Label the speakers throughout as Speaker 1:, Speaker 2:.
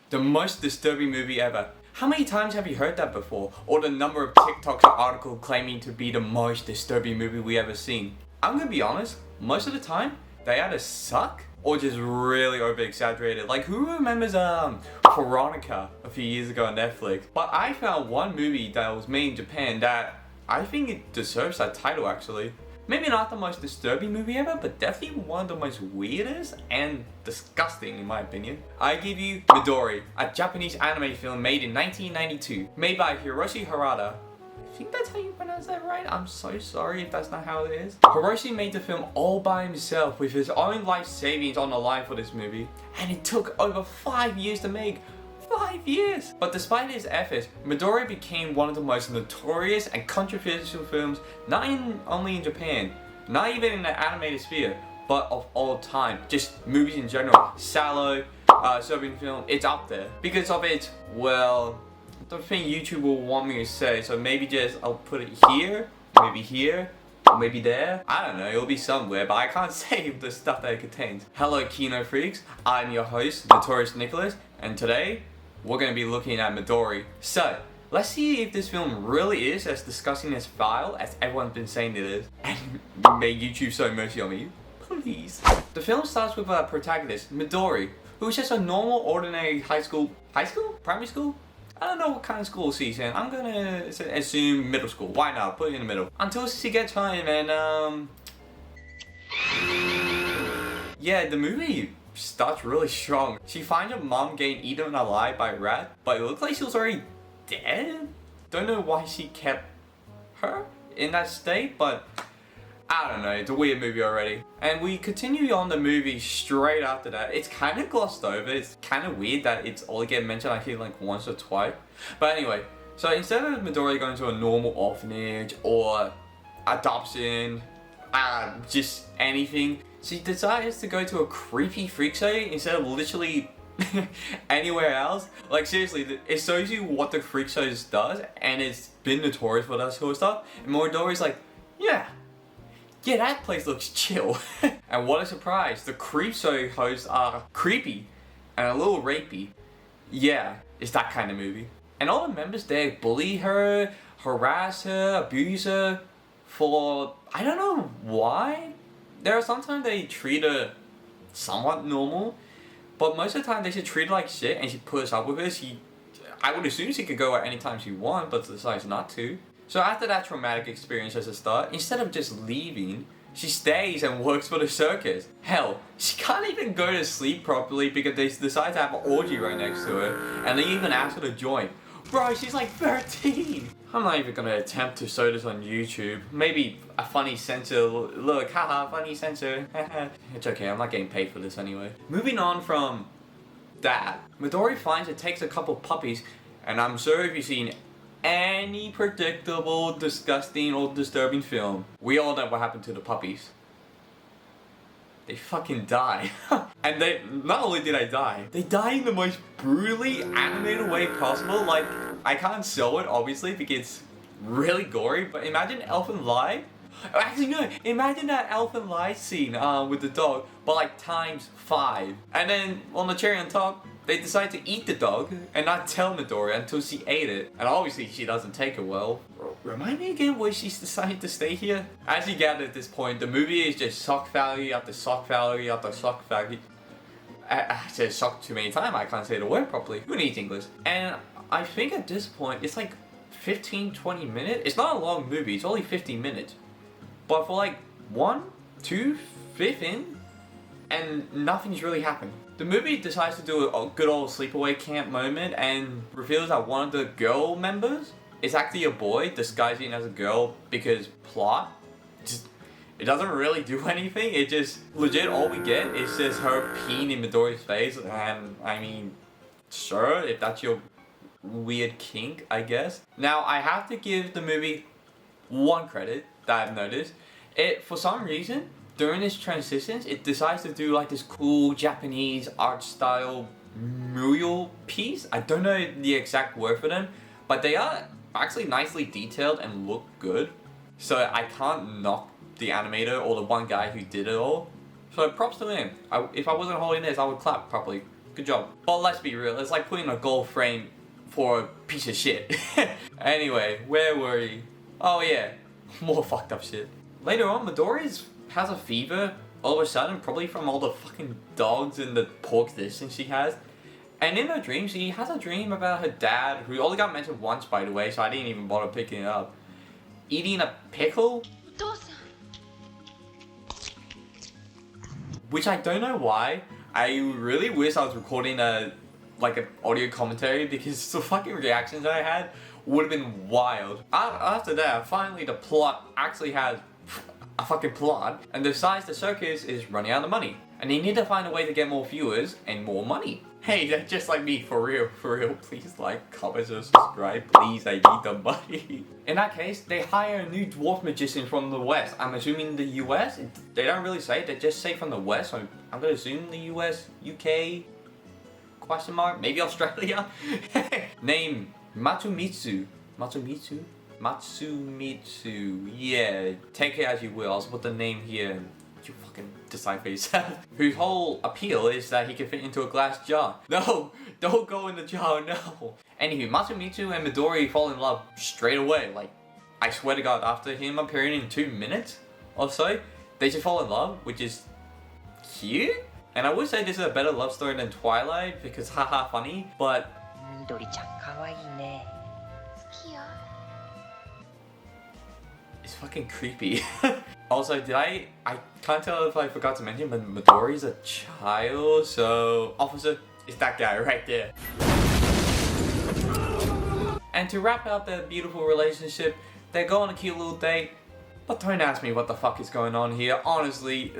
Speaker 1: The most disturbing movie ever. How many times have you heard that before? Or the number of TikToks or articles claiming to be the most disturbing movie we ever seen? I'm gonna be honest, most of the time, they either suck or just really over exaggerated. Like, who remembers Veronica a few years ago on Netflix? But I found one movie that was made in Japan that I think it deserves that title actually. Maybe not the most disturbing movie ever, but definitely one of the most weirdest and disgusting in my opinion. I give you Midori, a Japanese anime film made in 1992, made by Hiroshi Harada. I think that's how you pronounce that right. I'm so sorry if that's not how it is. Hiroshi made the film all by himself with his own life savings on the line for this movie, and it took over 5 years to make. 5 years! But despite his efforts, Midori became one of the most notorious and controversial films, not only in Japan, not even in the animated sphere, but of all time. Just movies in general. Sallow, Serbian film, it's up there. Because of its, well, I don't think YouTube will want me to say, so maybe just I'll put it here, or maybe there. I don't know, it'll be somewhere, but I can't say the stuff that it contains. Hello Kino Freaks, I'm your host, NotoriousNicholas, and today, we're going to be looking at Midori. So, let's see if this film really is as disgusting as foul as everyone's been saying it is. And may YouTube show mercy on me, please. The film starts with a protagonist, Midori, who's just a normal, ordinary primary school? I don't know what kind of school she's in. I'm gonna assume middle school. Why not? Put it in the middle. Until she gets home and yeah, the movie starts really strong. She finds her mom getting eaten alive by a rat, but it looks like she was already dead. Don't know why she kept her in that state, but I don't know, it's a weird movie already. And we continue on the movie straight after that. It's kind of glossed over. It's kind of weird that it's only getting mentioned I think like once or twice. But anyway, so instead of Midori going to a normal orphanage or adoption, just anything, she decides to go to a creepy freak show instead of literally anywhere else. Like seriously, it shows you what the freak shows does, and it's been notorious for that sort of stuff. And Midori's like, yeah, that place looks chill. And what a surprise, the creep show hosts are creepy and a little rapey. Yeah, it's that kind of movie. And all the members there bully her, harass her, abuse her for, I don't know why. There are sometimes they treat her somewhat normal, but most of the time they should treat her like shit and she puts up with it. I would assume she could go at any time she wants, but decides not to. So after that traumatic experience as a start, instead of just leaving, she stays and works for the circus. Hell, she can't even go to sleep properly because they decide to have an orgy right next to her, and they even ask her to join. Bro, she's like 13! I'm not even gonna attempt to show this on YouTube. Maybe a funny censor look, haha, funny censor. It's okay, I'm not getting paid for this anyway. Moving on from that, Midori finds and takes a couple puppies, and I'm sure if you've seen any predictable, disgusting, or disturbing film, we all know what happened to the puppies. They fucking die. And they, not only did I die, they die in the most brutally animated way possible. Like, I can't show it obviously because it's really gory, but imagine Elfin Lied. Actually no, imagine that Elfin Lied scene with the dog, but like times 5. And then on the cherry on top, they decide to eat the dog and not tell Midori until she ate it. And obviously she doesn't take it well. Remind me again why she's decided to stay here? As you gather at this point, the movie is just shock value after shock value after shock value. I said shock too many times, I can't say the word properly. Who needs English? And I think at this point, it's like 15-20 minutes. It's not a long movie, it's only 15 minutes. But for like 1-2 5th in, and nothing's really happened. The movie decides to do a good old sleepaway camp moment and reveals that one of the girl members is actually a boy disguising as a girl because plot. It doesn't really do anything. It just, legit all we get is just her peeing in Midori's face, and I mean, sure, if that's your weird kink, I guess. Now, I have to give the movie one credit that I've noticed. It, for some reason, during this transitions, it decides to do like this cool Japanese art style mural piece. I don't know the exact word for them, but they are actually nicely detailed and look good. So I can't knock the animator or the one guy who did it all. So props to him. If I wasn't holding this, I would clap properly. Good job. But let's be real, it's like putting a gold frame for a piece of shit. Anyway, where were we? Oh yeah, more fucked up shit. Later on, Midori has a fever all of a sudden, probably from all the fucking dogs and the pork dishing she has. And in her dream, she has a dream about her dad, who only got mentioned once by the way, so I didn't even bother picking it up, eating a pickle. Which I don't know why. I really wish I was recording an audio commentary because the fucking reactions I had would have been wild. After that, finally the plot actually has a fucking plot and decides the circus is running out of money. And they need to find a way to get more viewers and more money. Hey, that's just like me, for real, please like, comment, and subscribe, please, I need the money. In that case, they hire a new dwarf magician from the West. I'm assuming the US? They don't really say, they just say from the West, so I'm gonna assume the US, UK, question mark, maybe Australia? Name, Matsumitsu, yeah, take it as you will, I'll put the name here. You fucking decipher yourself. Whose whole appeal is that he can fit into a glass jar. No, don't go in the jar, no. Anywho, Matsumitsu and Midori fall in love straight away. Like, I swear to God, after him appearing in 2 minutes or so, they just fall in love, which is cute. And I would say this is a better love story than Twilight because haha funny, but
Speaker 2: Midori-chan, kawaii ne.
Speaker 1: it's fucking creepy. Also, I can't tell if I forgot to mention, but Midori's a child, so Officer is that guy right there. And to wrap up their beautiful relationship, they go on a cute little date. But don't ask me what the fuck is going on here. Honestly,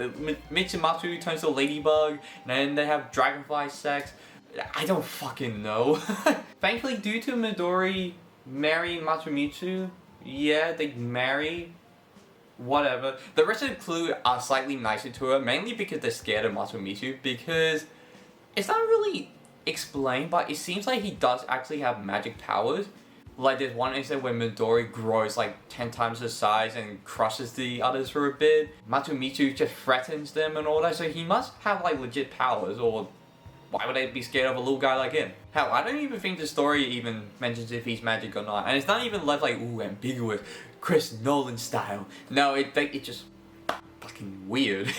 Speaker 1: Mitsumatsu turns to a ladybug, and then they have dragonfly sex. I don't fucking know. Thankfully, due to Midori marrying Matsumitsu, yeah, they marry. Whatever. The rest of the crew are slightly nicer to her, mainly because they're scared of Matsumitsu, because it's not really explained, but it seems like he does actually have magic powers. Like there's one instance where Midori grows like 10 times his size and crushes the others for a bit. Matsumitsu just threatens them and all that, so he must have like legit powers, or why would they be scared of a little guy like him? Hell, I don't even think the story even mentions if he's magic or not, and it's not even left like, ooh, ambiguous, Chris Nolan style. No, it's just fucking weird.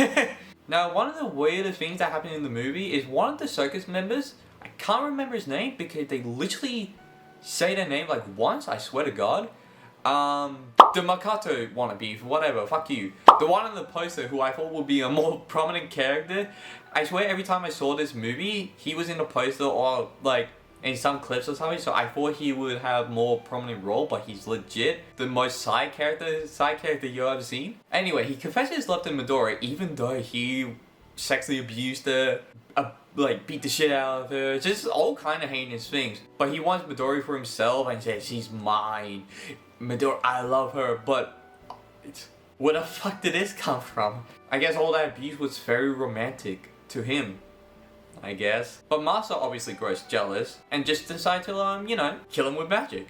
Speaker 1: Now, one of the weirdest things that happened in the movie is one of the circus members, I can't remember his name because they literally say their name like once, I swear to God. The Makato wannabe, whatever, fuck you. The one on the poster who I thought would be a more prominent character, I swear every time I saw this movie, he was in the poster or like in some clips or something, so I thought he would have more prominent role, but he's legit the most side character you ever seen. Anyway, he confesses his love to Midori, even though he sexually abused her, like beat the shit out of her, just all kind of heinous things. But he wants Midori for himself and says, she's mine. Midori, I love her, but where the fuck did this come from? I guess all that abuse was very romantic to him, I guess. But Masa obviously grows jealous and just decides to, you know, kill him with magic.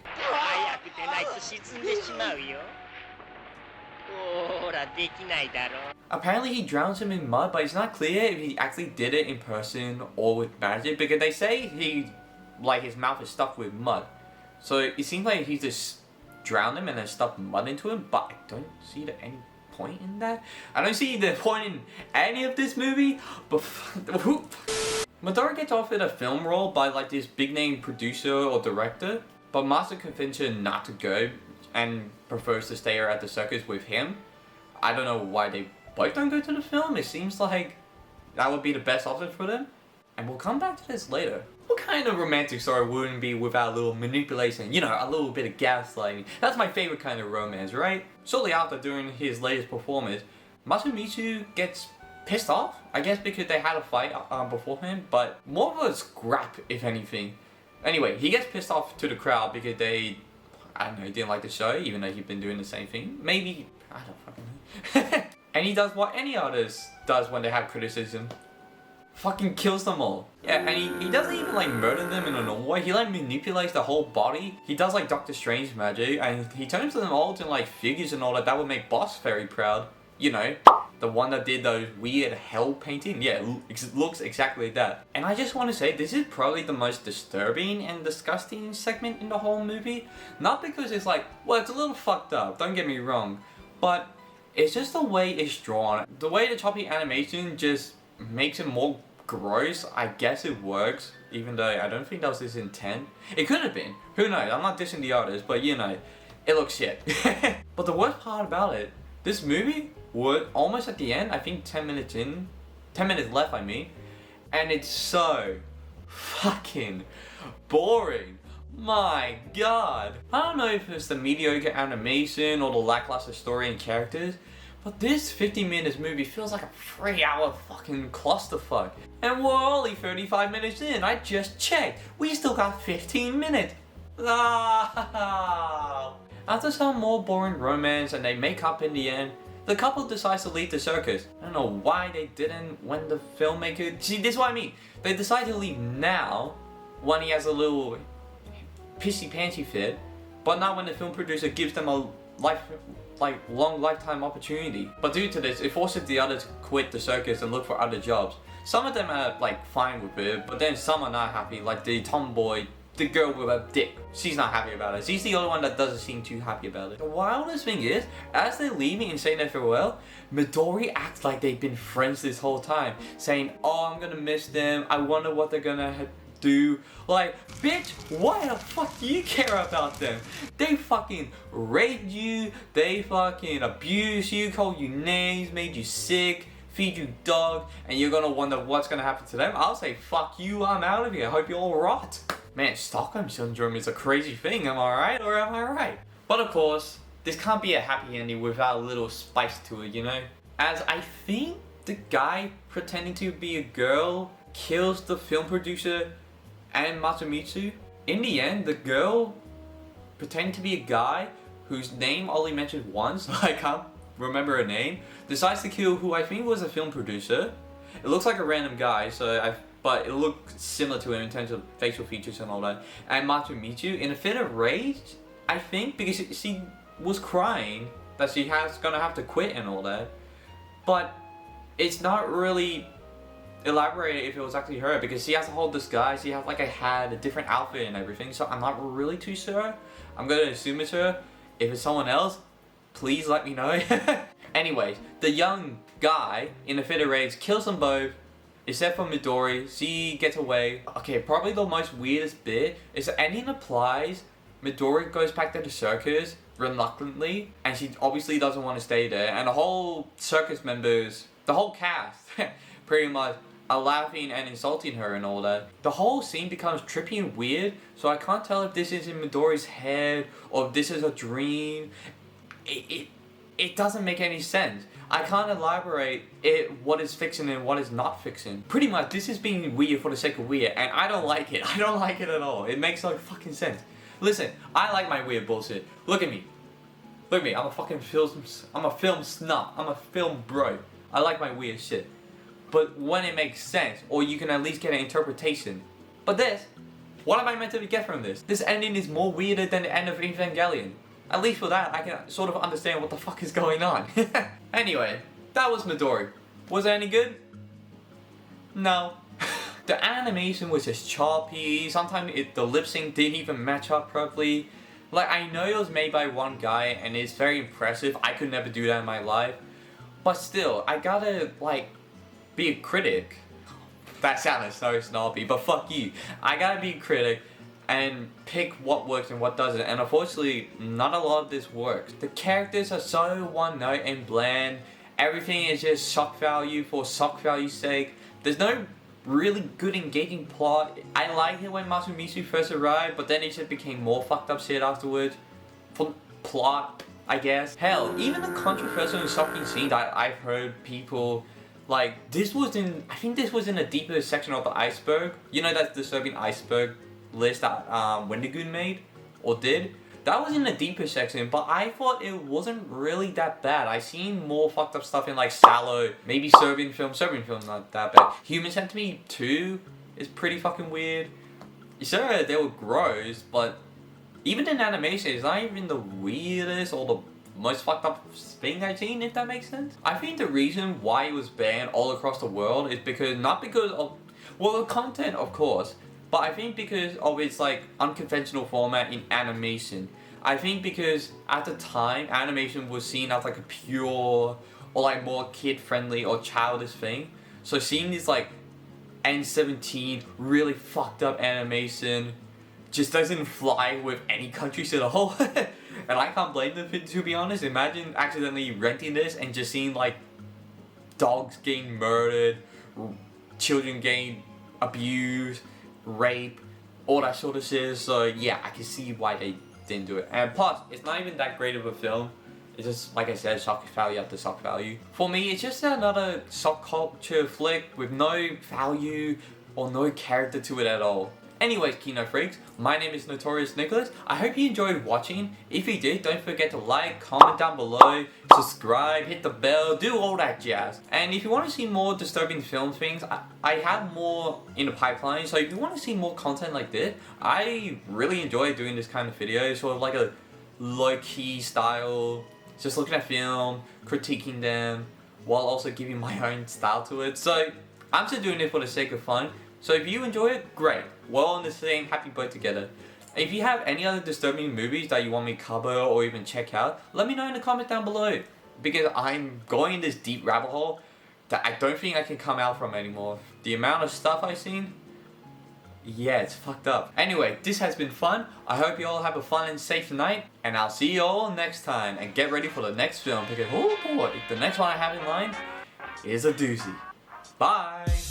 Speaker 1: Apparently he drowns him in mud, but it's not clear if he actually did it in person or with magic, because they say his mouth is stuffed with mud. So it seems like he just drowned him and then stuffed mud into him, but I don't see any point in that. I don't see the point in any of this movie, but Midori gets offered a film role by like this big name producer or director, but Masa convinced her not to go and prefers to stay at the circus with him. I don't know why they both don't go to the film. It seems like that would be the best option for them. And we'll come back to this later. What kind of romantic story wouldn't be without a little manipulation? You know, a little bit of gaslighting. That's my favorite kind of romance, right? Shortly after, during his latest performance, Matsumitsu gets pissed off, I guess because they had a fight beforehand, but more of a scrap, if anything. Anyway, he gets pissed off to the crowd because they, I don't know, didn't like the show, even though he'd been doing the same thing. Maybe, I don't fucking know. And he does what any artist does when they have criticism. Fucking kills them all. Yeah, and he doesn't even like murder them in a normal way. He like manipulates the whole body. He does like Doctor Strange magic, and he turns them all into like figures and all that. That would make Boss very proud. You know, the one that did those weird hell painting. Yeah, it looks exactly like that. And I just want to say, this is probably the most disturbing and disgusting segment in the whole movie. Not because it's like, well, it's a little fucked up, don't get me wrong. But it's just the way it's drawn. The way the choppy animation just makes it more gross. I guess it works, even though I don't think that was his intent. It could have been. Who knows? I'm not dissing the artist, but you know, it looks shit. But the worst part about it, this movie would almost at the end, I think 10 minutes in, 10 minutes left I mean, and it's so fucking boring. My god. I don't know if it's the mediocre animation or the lackluster story and characters, but this 50 minutes movie feels like a 3-hour fucking clusterfuck. And we're only 35 minutes in, I just checked. We still got 15 minutes. Ah. After some more boring romance and they make up in the end, the couple decides to leave the circus. I don't know why they didn't when the filmmaker... See, this is what I mean. They decide to leave now when he has a little pissy-pantsy fit, but not when the film producer gives them a long lifetime opportunity. But due to this, it forces the others to quit the circus and look for other jobs. Some of them are like fine with it, but then some are not happy, like the tomboy, the girl with a dick. She's not happy about it. She's the only one that doesn't seem too happy about it. The wildest thing is, as they're leaving and saying their farewell, Midori acts like they've been friends this whole time, saying, oh, I'm gonna miss them, I wonder what they're gonna do. Like, bitch, why the fuck do you care about them? They fucking raped you, they fucking abused you, called you names, made you sick, feed you dog, and you're gonna wonder what's gonna happen to them? I'll say, fuck you, I'm out of here, I hope you all rot. Man, Stockholm Syndrome is a crazy thing, am I right or am I right? But of course, this can't be a happy ending without a little spice to it, you know? As I think the guy pretending to be a girl kills the film producer and Matsumitsu. In the end, the girl pretending to be a guy whose name only mentioned once, I can't remember her name, decides to kill who I think was a film producer. It looks like a random guy, but it looked similar to him in terms of facial features and all that. And Matsumitsu, in a fit of rage, I think, because she was crying that she gonna have to quit and all that. But it's not really elaborated if it was actually her, because she has a whole disguise, she has like a hat, a different outfit and everything, so I'm not really too sure. I'm gonna assume it's her. If it's someone else, please let me know. Anyways, the young guy, in a fit of rage, kills them both, except for Midori. She gets away. Okay, probably the most weirdest bit is the ending applies. Midori goes back to the circus reluctantly, and she obviously doesn't want to stay there, and the whole circus members, the whole cast, pretty much are laughing and insulting her and all that. The whole scene becomes trippy and weird, so I can't tell if this is in Midori's head or if this is a dream. It doesn't make any sense. I can't elaborate what is fiction and what is not fiction. Pretty much, this is being weird for the sake of weird, and I don't like it. I don't like it at all. It makes no fucking sense. Listen, I like my weird bullshit. Look at me. Look at me. I'm a film snob. I'm a film bro. I like my weird shit. But when it makes sense, or you can at least get an interpretation. But this, what am I meant to get from this? This ending is more weirder than the end of Evangelion. At least for that, I can sort of understand what the fuck is going on. Anyway, that was Midori. Was it any good? No. The animation was just choppy. Sometimes the lip sync didn't even match up properly. Like, I know it was made by one guy and it's very impressive. I could never do that in my life. But still, I gotta, like, be a critic. That sounded so snobby, but fuck you. I gotta be a critic and pick what works and what doesn't, and unfortunately, not a lot of this works. The characters are so one note and bland. Everything is just shock value for shock value's sake. There's no really good engaging plot. I liked it when Matsumitsu first arrived, but then it just became more fucked up shit afterwards. For plot, I guess. Hell, even the controversial and shocking scene that I've heard people like, I think this was in a deeper section of the iceberg. You know that disturbing iceberg list that Wendigoon made or did? That was in the deeper section, but I thought it wasn't really that bad. I seen more fucked up stuff in like Sallow, maybe Serbian film not that bad. Human Centipede 2 is pretty fucking weird. Sure, they were gross, but even in animation, it's not even the weirdest or the most fucked up thing I've seen, if that makes sense. I think the reason why it was banned all across the world is because, not because of, well, the content of course, but I think because of its like unconventional format in animation. I think because at the time, animation was seen as like a pure or like more kid-friendly or childish thing. So seeing this like N17 really fucked up animation just doesn't fly with any countries at all. And I can't blame them, to be honest. Imagine accidentally renting this and just seeing like dogs getting murdered, children getting abused, rape, all that sort of shit. So yeah, I can see why they didn't do it. And plus, it's not even that great of a film. It's just, like I said, shock value after shock value. For me, it's just another shock culture flick with no value or no character to it at all. Anyways, Kino Freaks, my name is NotoriousNicholas. I hope you enjoyed watching. If you did, don't forget to like, comment down below, subscribe, hit the bell, do all that jazz. And if you want to see more disturbing film things, I have more in the pipeline. So if you want to see more content like this, I really enjoy doing this kind of video. Sort of like a low-key style, just looking at film, critiquing them, while also giving my own style to it. So I'm just doing it for the sake of fun. So if you enjoy it, great. We're all in the same happy boat together. If you have any other disturbing movies that you want me to cover or even check out, let me know in the comment down below. Because I'm going in this deep rabbit hole that I don't think I can come out from anymore. The amount of stuff I've seen, yeah, it's fucked up. Anyway, this has been fun. I hope you all have a fun and safe night. And I'll see you all next time. And get ready for the next film. Because, oh boy, the next one I have in mind is a doozy. Bye!